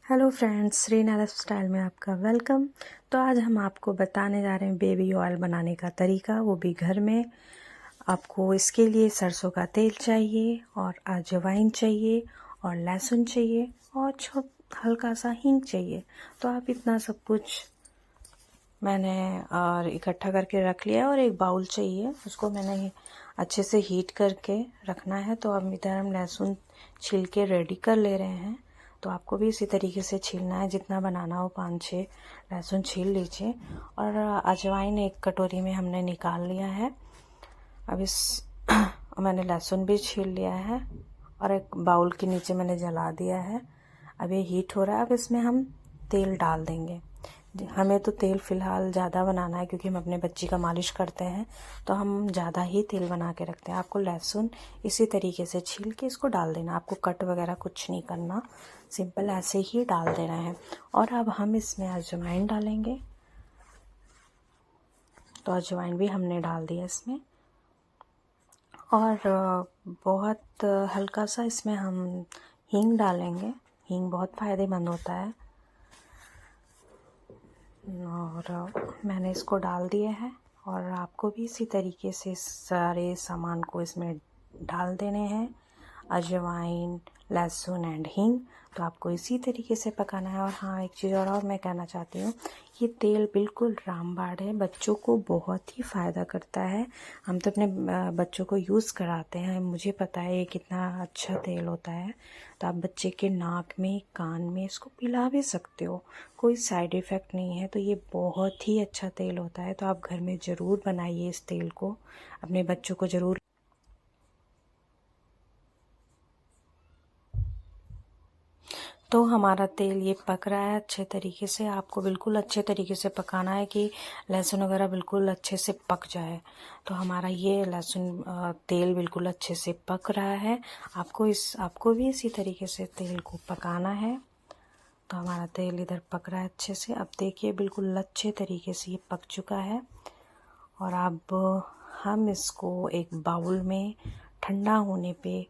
Hello friends, Shreena life style में आपका welcome. तो आज हम आपको बताने जा रहे हैं बेबी ऑयल बनाने का तरीका, वो भी घर में। आपको इसके लिए सरसों का तेल चाहिए और अजवाइन चाहिए और लहसुन चाहिए और हल्का सा हींग चाहिए। तो आप इतना सब कुछ मैंने और इकट्ठा करके रख लिया और एक बाउल चाहिए, उसको मैंने अच्छे से हीट करके रखना है। तो अब इधर हम लहसुन छील के रेडी कर ले रहे हैं। तो आपको भी इसी तरीके से छीलना है, जितना बनाना हो 5-6 लहसुन छील लीजिए। और अजवाइन एक कटोरी में हमने निकाल लिया है। अब इस मैंने लहसुन भी छील लिया है और एक बाउल के नीचे मैंने जला दिया है। अब ये हीट हो रहा है। अब इसमें हम तेल डाल देंगे। हमें तो तेल फ़िलहाल ज़्यादा बनाना है क्योंकि हम अपने बच्ची का मालिश करते हैं, तो हम ज़्यादा ही तेल बना के रखते हैं। आपको लहसुन इसी तरीके से छील के इसको डाल देना, आपको कट वगैरह कुछ नहीं करना, सिंपल ऐसे ही डाल देना है। और अब हम इसमें अजवाइन डालेंगे। तो अजवाइन भी हमने डाल दिया इसमें और बहुत हल्का सा इसमें हम हींग डालेंगे। हींग बहुत फ़ायदेमंद होता है। और मैंने इसको डाल दिया है और आपको भी इसी तरीके से सारे सामान को इसमें डाल देने हैं, अजवाइन, लहसुन एंड हींग। तो आपको इसी तरीके से पकाना है। और हाँ, एक चीज़ और मैं कहना चाहती हूँ, ये तेल बिल्कुल रामबाण है, बच्चों को बहुत ही फ़ायदा करता है। हम तो अपने बच्चों को यूज़ कराते हैं, मुझे पता है ये कितना अच्छा तेल होता है। तो आप बच्चे के नाक में, कान में इसको पिला भी सकते हो, कोई साइड इफ़ेक्ट नहीं है। तो ये बहुत ही अच्छा तेल होता है। तो आप घर में ज़रूर बनाइए इस तेल को, अपने बच्चों को ज़रूर। तो हमारा तेल ये पक रहा है अच्छे तरीके से। आपको बिल्कुल अच्छे तरीके से पकाना है कि लहसुन वगैरह बिल्कुल अच्छे से पक जाए। तो हमारा ये लहसुन तेल बिल्कुल अच्छे से पक रहा है। आपको भी इसी तरीके से तेल को पकाना है। तो हमारा तेल इधर पक रहा है अच्छे से। अब देखिए बिल्कुल अच्छे तरीके से ये पक चुका है। और अब हम इसको एक बाउल में ठंडा होने पे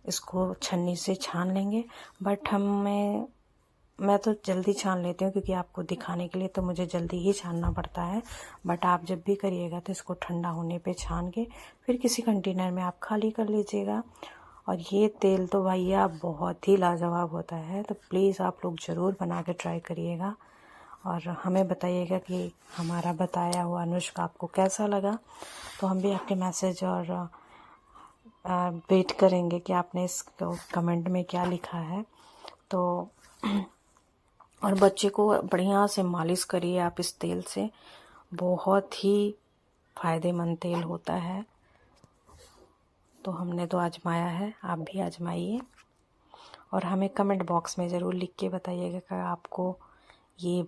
इसको छन्नी से छान लेंगे। बट मैं तो जल्दी छान लेती हूँ क्योंकि आपको दिखाने के लिए तो मुझे जल्दी ही छानना पड़ता है। बट आप जब भी करिएगा तो इसको ठंडा होने पे छान के फिर किसी कंटेनर में आप खाली कर लीजिएगा। और ये तेल तो भैया बहुत ही लाजवाब होता है। तो प्लीज़ आप लोग ज़रूर बना के ट्राई करिएगा और हमें बताइएगा कि हमारा बताया हुआ नुस्खा आपको कैसा लगा। तो हम भी आपके मैसेज और वेट करेंगे कि आपने इस कमेंट में क्या लिखा है। तो और बच्चे को बढ़िया से मालिश करिए आप इस तेल से, बहुत ही फ़ायदेमंद तेल होता है। तो हमने तो आजमाया है, आप भी आजमाइए और हमें कमेंट बॉक्स में ज़रूर लिख के बताइएगा कि आपको ये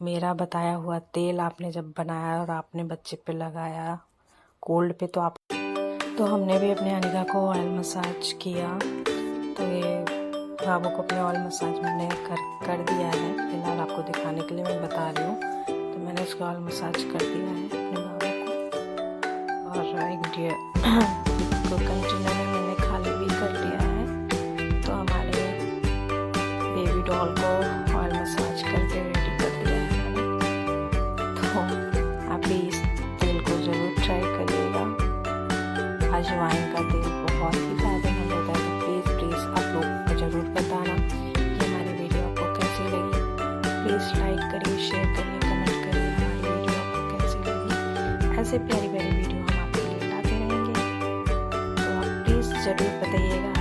मेरा बताया हुआ तेल आपने जब बनाया और आपने बच्चे पे लगाया कोल्ड पे, तो हमने भी अपने अनिका को ऑयल मसाज किया। तो ये बाबू को अपने ऑयल मसाज मैंने कर दिया है। फिलहाल आपको दिखाने के लिए मैं बता रही हूँ। तो मैंने उसको ऑयल मसाज कर दिया है अपने बाबू को। और एक कंटेनर में मैंने खाली भी कर लिया है। तो हमारे बेबी डॉल को ऑयल मसाज करके रेडी कर दिया है मैंने। तो आप भी इस तेल को ज़रूर ट्राई करिएगा। अजवाइन का तेल बहुत ही फ़ायदेमंद होता है। तो प्लीज़ आप लोग को ज़रूर बताना कि हमारी वीडियो आपको कैसी लगी। प्लीज़ लाइक करिए, शेयर करिए, कमेंट करिए हमारी वीडियो आपको कैसी लगी। ऐसे प्यारी प्यारी वीडियो हम आपके लिए लाते रहेंगे। तो आप प्लीज़ ज़रूर बताइएगा